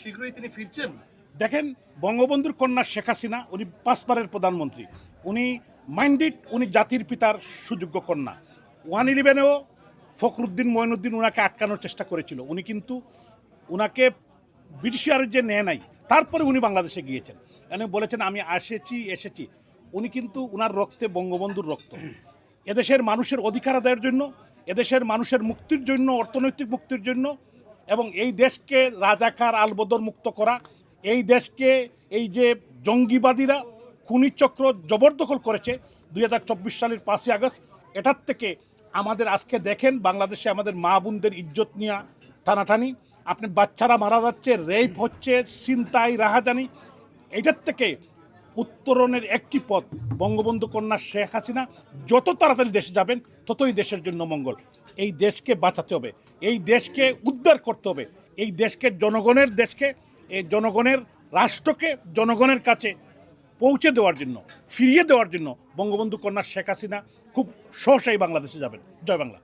শীঘ্রই তিনি ফিরছেন। দেখেন, বঙ্গবন্ধুর কন্যা শেখ হাসিনা উনি 5 বারের প্রধানমন্ত্রী, উনি মাইন্ডেড, উনি জাতির পিতার সুযোগ্য কন্যা। 111-এও ফখরুদ্দিন মঈনুদ্দিন ওনাকে আটকানোর চেষ্টা করেছিল, উনি কিন্তু ওনাকে ব্রিটিশার যে নেয় নাই, তারপরে উনি বাংলাদেশে গিয়েছেন, উনি বলেছেন আমি এসেছি। উনি কিন্তু ওনার রক্তে বঙ্গবন্ধুর রক্ত। এদেশের মানুষের অধিকার আদায়ের জন্য, এদেশের মানুষের মুক্তির জন্য, অর্থনৈতিক মুক্তির জন্য, এবং এই দেশকে রাজাকার আলবদর মুক্ত করা, এই দেশকে এই যে জঙ্গিবাদীরা খুনি চক্র জবরদখল করেছে 2024 সালের 5ই আগস্ট, এটার থেকে আমাদের আজকে দেখেন বাংলাদেশে আমাদের মা বোনদের ইজ্জত নিয়ে টানাটানি, আপনি বাচ্চারা মারা যাচ্ছে, রেপ হচ্ছে, ছিনতাই, রাহাজানি, এটার থেকে উত্তরণের একটি পথ বঙ্গবন্ধু কন্যা শেখ হাসিনা যত তাড়াতাড়ি দেশে যাবেন ততই দেশের জন্য মঙ্গল। এই দেশকে বাঁচাতে হবে, এই দেশকে উদ্ধার করতে হবে, এই দেশকে এই জনগণের রাষ্ট্রকে জনগণের কাছে পৌঁছে দেওয়ার জন্য, ফিরিয়ে দেওয়ার জন্য বঙ্গবন্ধু কন্যা শেখ হাসিনা খুব সহসাই বাংলাদেশে যাবেন। জয় বাংলা।